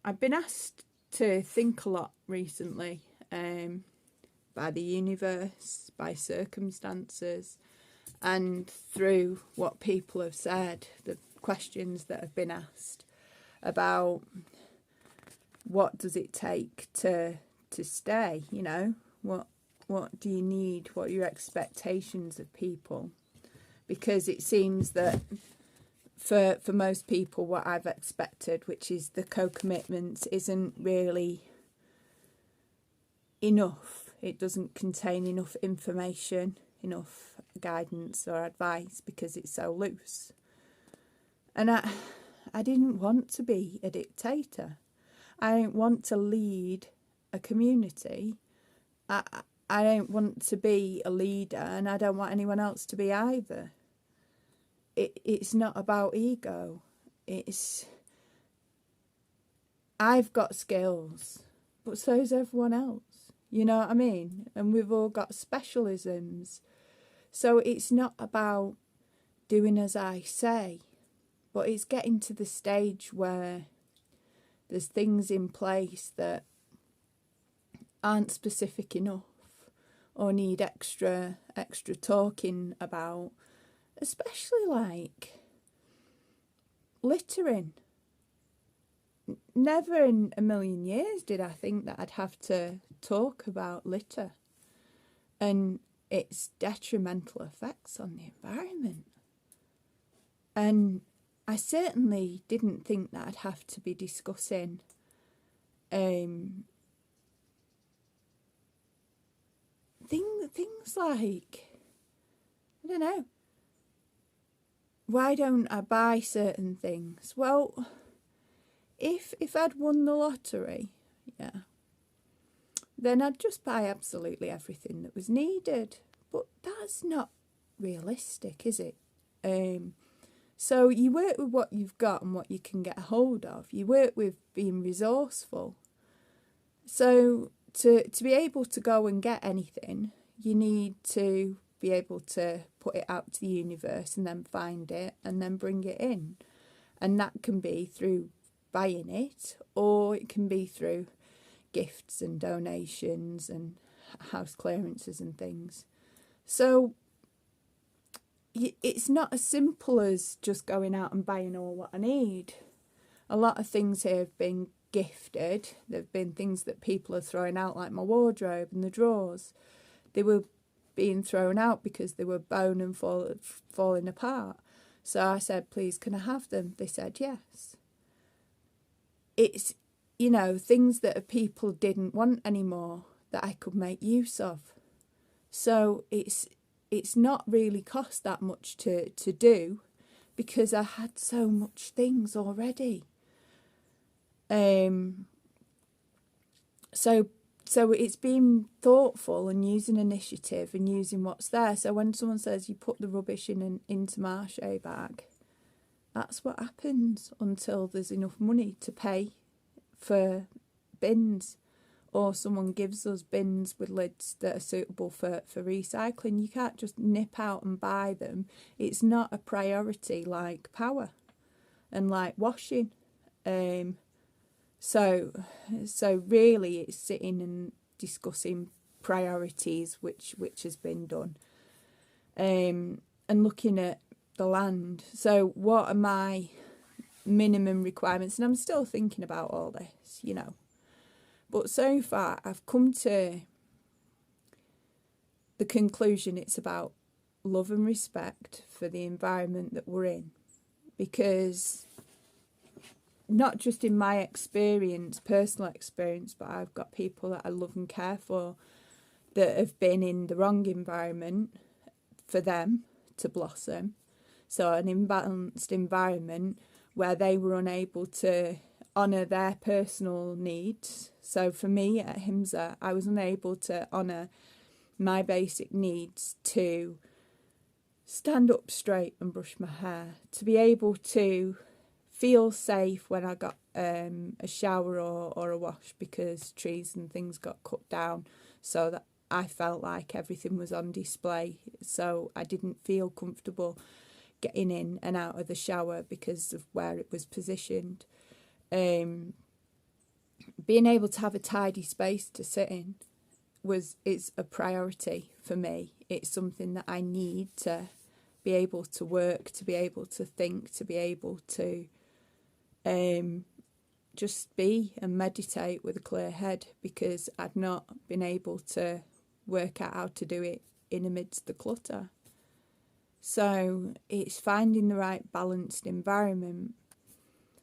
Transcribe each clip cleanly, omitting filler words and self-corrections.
I've been asked to think a lot recently, by the universe, by circumstances, and through what people have said, the questions that have been asked about what does it take to stay, you know, what do you need, what are your expectations of people, because it seems that for most people what I've expected, which is the co-commitment, isn't really enough. It doesn't contain enough information, enough guidance or advice, because it's so loose. And I didn't want to be a dictator. I don't want to lead a community. I don't want to be a leader, and I don't want anyone else to be either. It's not about ego. I've got skills, but so's everyone else. You know what I mean? And we've all got specialisms. So it's not about doing as I say, but it's getting to the stage where there's things in place that aren't specific enough or need extra talking about, especially like littering. Never in a million years did I think that I'd have to talk about litter and its detrimental effects on the environment. And I certainly didn't think that I'd have to be discussing things like, I don't know, why don't I buy certain things? Well, if I'd won the lottery, yeah, then I'd just buy absolutely everything that was needed. But that's not realistic, is it? So you work with what you've got and what you can get a hold of. You work with being resourceful. So to be able to go and get anything, you need to be able to put it out to the universe and then find it and then bring it in. And that can be through buying it, or it can be through gifts and donations and house clearances and things. So it's not as simple as just going out and buying all what I need. A lot of things here have been gifted. There have been things that people are throwing out, like my wardrobe and the drawers. They were being thrown out because they were bone and falling apart. So I said, please, can I have them? They said yes. It's, you know, things that people didn't want anymore that I could make use of. So it's not really cost that much to do, because I had so much things already. So it's being thoughtful and using initiative and using what's there. So when someone says you put the rubbish in an Intermarché bag, that's what happens until there's enough money to pay for bins, or someone gives us bins with lids that are suitable for recycling. You can't just nip out and buy them. It's not a priority like power and like washing. So really it's sitting and discussing priorities, which has been done, and looking at the land. So what are my minimum requirements? And I'm still thinking about all this, you know. But so far I've come to the conclusion it's about love and respect for the environment that we're in. Because not just in my experience, personal experience, but I've got people that I love and care for that have been in the wrong environment for them to blossom. So an imbalanced environment where they were unable to honour their personal needs. So for me at Himsa, I was unable to honour my basic needs to stand up straight and brush my hair, to be able to feel safe when I got a shower or a wash, because trees and things got cut down, so that I felt like everything was on display. So I didn't feel comfortable getting in and out of the shower because of where it was positioned. being able to have a tidy space to sit in is a priority for me. It's something that I need to be able to work, to be able to think, to be able to just be and meditate with a clear head, because I'd not been able to work out how to do it in amidst the clutter. So it's finding the right balanced environment,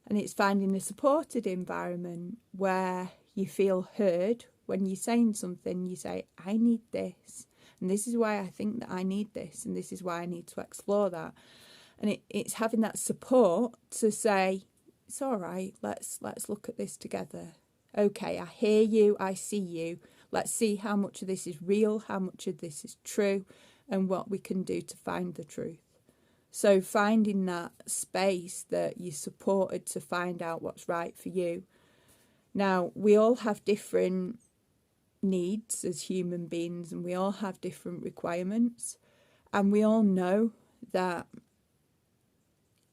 and it's finding a supported environment where you feel heard. When you're saying something, you say, I need this, and this is why I think that I need this, and this is why I need to explore that. And it's having that support to say, it's all right, let's look at this together. Okay, I hear you, I see you. Let's see how much of this is real, how much of this is true, and what we can do to find the truth. So finding that space that you're supported to find out what's right for you. Now, we all have different needs as human beings, and we all have different requirements, and we all know that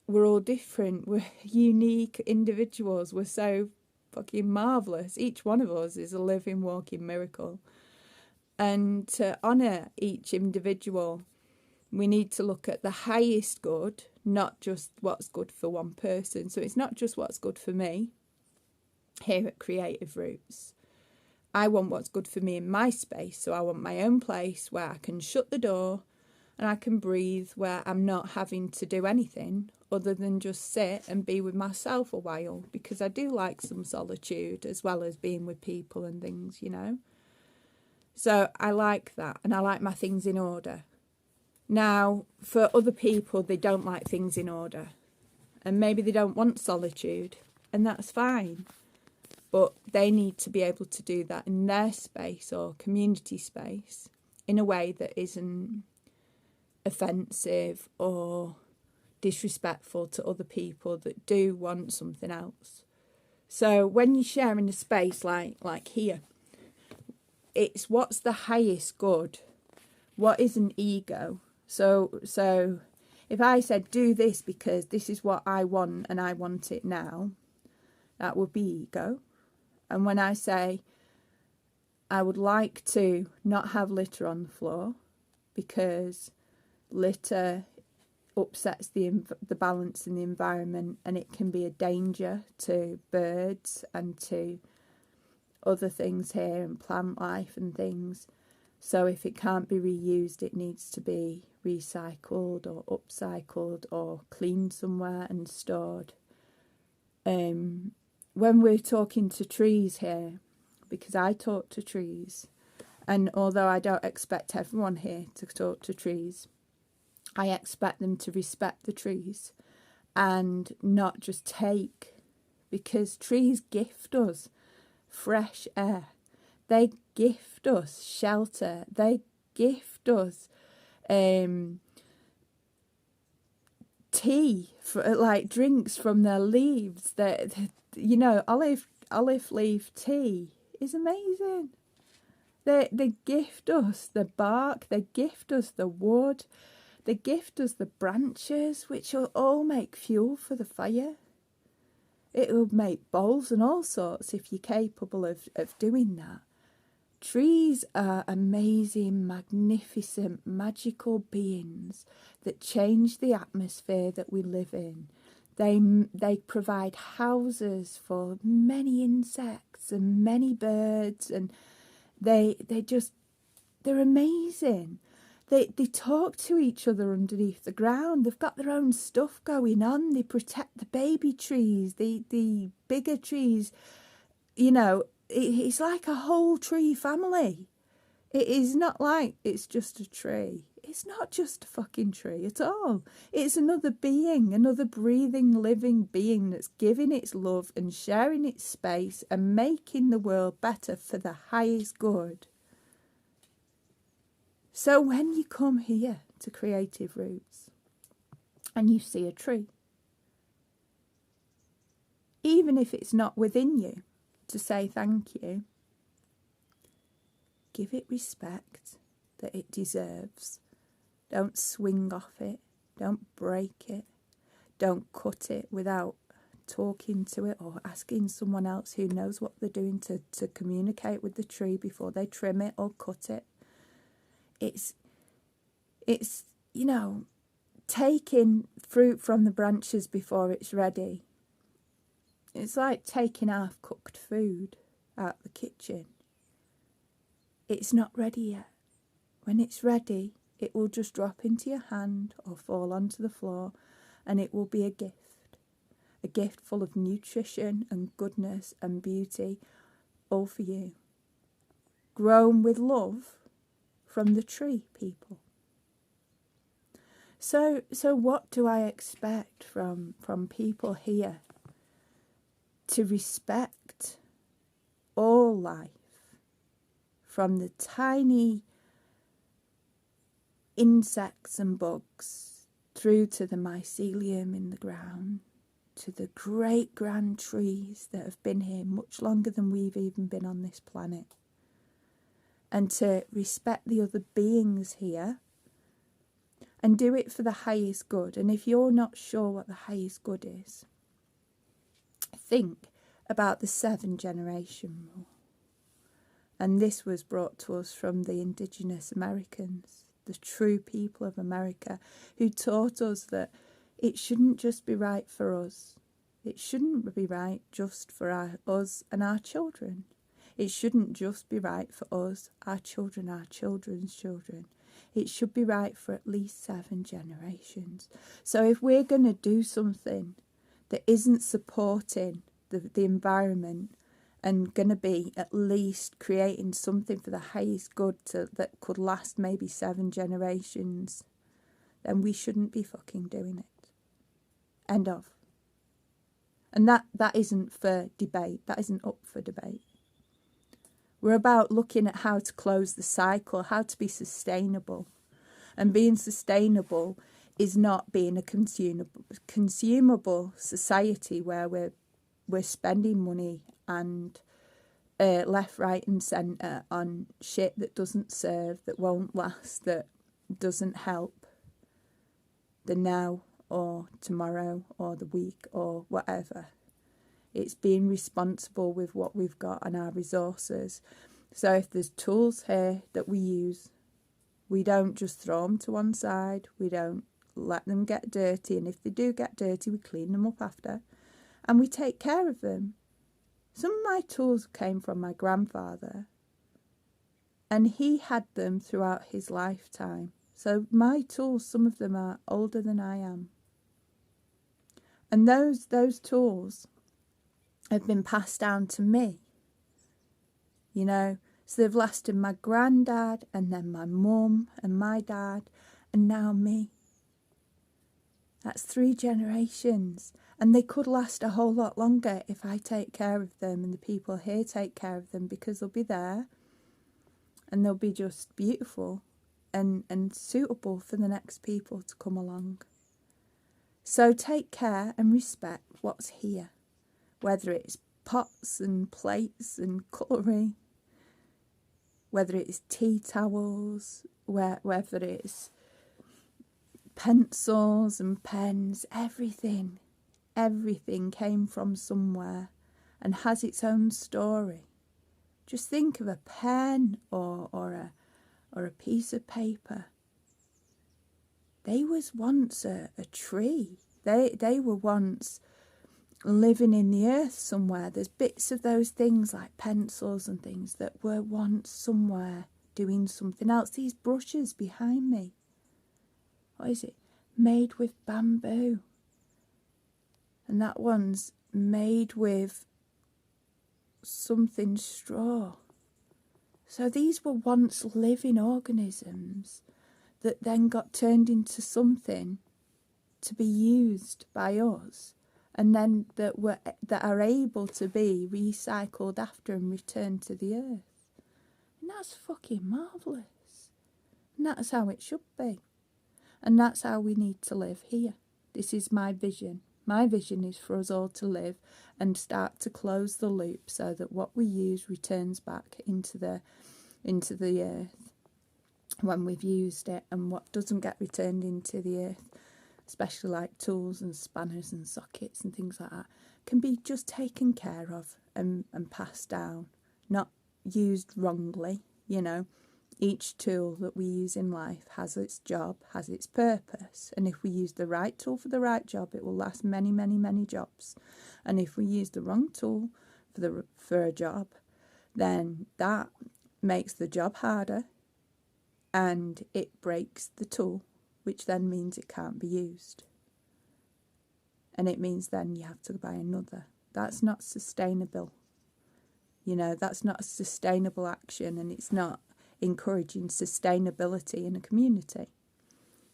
we're all different. We're unique individuals. We're so fucking marvellous. Each one of us is a living, walking miracle. And to honour each individual, we need to look at the highest good, not just what's good for one person. So it's not just what's good for me here at Creative Rootz. I want what's good for me in my space. So I want my own place where I can shut the door and I can breathe, where I'm not having to do anything other than just sit and be with myself a while, because I do like some solitude as well as being with people and things, you know. So I like that, and I like my things in order. Now, for other people, they don't like things in order, and maybe they don't want solitude, and that's fine. But they need to be able to do that in their space or community space in a way that isn't offensive or disrespectful to other people that do want something else. So when you're sharing a space like here, it's what's the highest good, what is an ego. So if I said do this because this is what I want and I want it now, that would be ego. And when I say I would like to not have litter on the floor because litter upsets the balance in the environment, and it can be a danger to birds and to other things here and plant life and things. So if it can't be reused, it needs to be recycled or upcycled or cleaned somewhere and stored. When we're talking to trees here, because I talk to trees, and although I don't expect everyone here to talk to trees, I expect them to respect the trees and not just take, because trees gift us fresh air. They gift us shelter. They gift us tea, for, like drinks from their leaves. That, you know, olive leaf tea is amazing. They gift us the bark. They gift us the wood. They gift us the branches, which will all make fuel for the fire. It will make bowls and all sorts if you're capable of doing that. Trees are amazing, magnificent, magical beings that change the atmosphere that we live in. They provide houses for many insects and many birds, and they're amazing. They talk to each other underneath the ground. They've got their own stuff going on. They protect the baby trees, the bigger trees. You know, it's like a whole tree family. It is not like it's just a tree. It's not just a fucking tree at all. It's another being, another breathing, living being that's giving its love and sharing its space and making the world better for the highest good. So when you come here to Creative Rootz and you see a tree, even if it's not within you to say thank you, give it respect that it deserves. Don't swing off it. Don't break it. Don't cut it without talking to it or asking someone else who knows what they're doing to communicate with the tree before they trim it or cut it. It's you know, taking fruit from the branches before it's ready. It's like taking half-cooked food out of the kitchen. It's not ready yet. When it's ready, it will just drop into your hand or fall onto the floor, and it will be a gift full of nutrition and goodness and beauty, all for you. Grown with love from the tree, people. So what do I expect from people here? To respect all life, from the tiny insects and bugs through to the mycelium in the ground, to the great grand trees that have been here much longer than we've even been on this planet, and to respect the other beings here and do it for the highest good. And if you're not sure what the highest good is, think about the 7-generation rule. And this was brought to us from the indigenous Americans, the true people of America, who taught us that it shouldn't just be right for us. It shouldn't be right just for us and our children. It shouldn't just be right for us, our children, our children's children. It should be right for at least 7 generations. So if we're going to do something that isn't supporting the environment and going to be at least creating something for the highest good that could last maybe 7 generations, then we shouldn't be fucking doing it. End of. And that isn't for debate. That isn't up for debate. We're about looking at how to close the cycle, how to be sustainable. And being sustainable is not being a consumable society where we're spending money and left, right and centre on shit that doesn't serve, that won't last, that doesn't help the now or tomorrow or the week or whatever. It's being responsible with what we've got and our resources. So if there's tools here that we use, we don't just throw them to one side. We don't let them get dirty. And if they do get dirty, we clean them up after. And we take care of them. Some of my tools came from my grandfather. And he had them throughout his lifetime. So my tools, some of them are older than I am. And those tools have been passed down to me, you know, so they've lasted my granddad and then my mum and my dad and now me. That's 3 generations, and they could last a whole lot longer if I take care of them and the people here take care of them, because they'll be there and they'll be just beautiful and suitable for the next people to come along. So take care and respect what's here. Whether it's pots and plates and cutlery, whether it's tea towels, whether it's pencils and pens, everything came from somewhere and has its own story. Just think of a pen or a piece of paper. They was once a tree. They were once living in the earth somewhere. There's bits of those things like pencils and things that were once somewhere doing something else. These brushes behind me, what is it? Made with bamboo. And that one's made with something straw. So these were once living organisms that then got turned into something to be used by us. And then that are able to be recycled after and returned to the earth. And that's fucking marvellous. And that's how it should be. And that's how we need to live here. This is my vision. My vision is for us all to live and start to close the loop so that what we use returns back into the earth when we've used it, and what doesn't get returned into the earth, especially like tools and spanners and sockets and things like that, can be just taken care of and passed down, not used wrongly. You know, each tool that we use in life has its job, has its purpose. And if we use the right tool for the right job, it will last many, many, many jobs. And if we use the wrong tool for a job, then that makes the job harder and it breaks the tool, which then means it can't be used. And it means then you have to buy another. That's not sustainable. You know, that's not a sustainable action, and it's not encouraging sustainability in a community.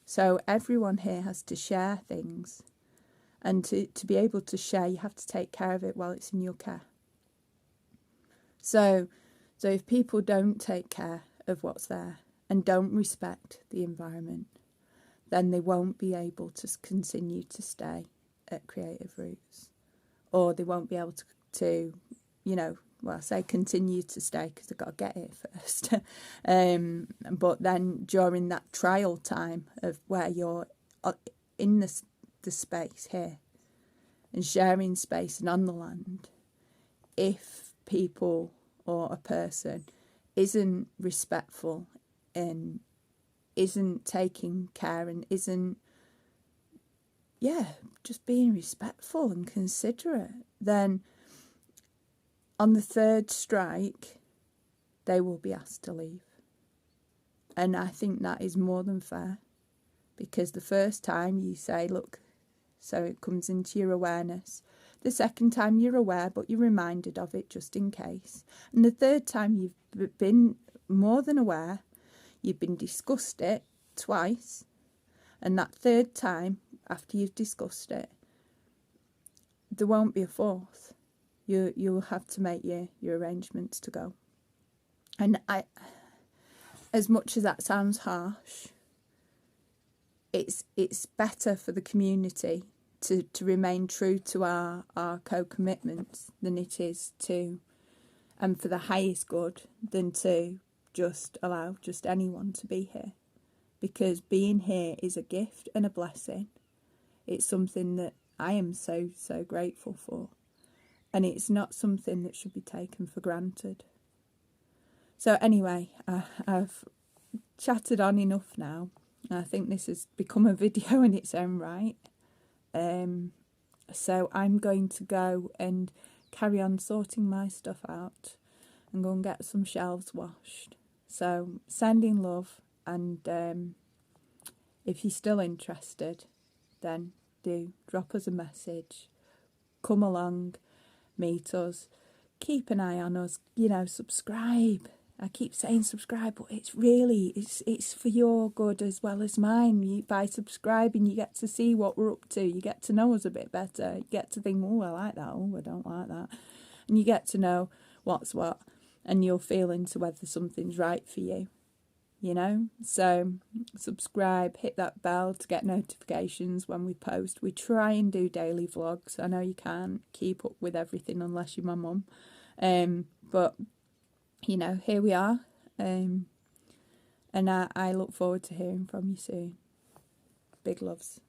So everyone here has to share things. And to be able to share, you have to take care of it while it's in your care. So if people don't take care of what's there and don't respect the environment, then they won't be able to continue to stay at Creative Rootz, or they won't be able to you know, well, I say continue to stay because they've got to get here first. But then during that trial time of where you're in the space here and sharing space and on the land, if people or a person isn't respectful and isn't taking care and isn't, just being respectful and considerate, then on the third strike, they will be asked to leave. And I think that is more than fair, because the first time you say, look, so it comes into your awareness. The second time you're aware, but you're reminded of it just in case. And the third time you've been more than aware, you've been discussed it twice. And that third time, after you've discussed it, there won't be a fourth. You'll have to make your arrangements to go. And as much as that sounds harsh, it's better for the community to remain true to our co-commitments than it is to, and for the highest good, than to just allow just anyone to be here. Because being here is a gift and a blessing. It's something that I am so, so grateful for. And it's not something that should be taken for granted. So anyway, I've chatted on enough now. I think this has become a video in its own right. So I'm going to go and carry on sorting my stuff out and go and get some shelves washed. So sending love, and if you're still interested, then do drop us a message. Come along, meet us, keep an eye on us, subscribe. I keep saying subscribe, but it's for your good as well as mine. By subscribing, you get to see what we're up to. You get to know us a bit better. You get to think, oh, I like that. Oh, I don't like that. And you get to know what's what, and you'll feel into whether something's right for you. So subscribe, hit that bell to get notifications when we post. We try and do daily vlogs. I know you can't keep up with everything unless you're my mum, but here we are, and I look forward to hearing from you soon. Big loves.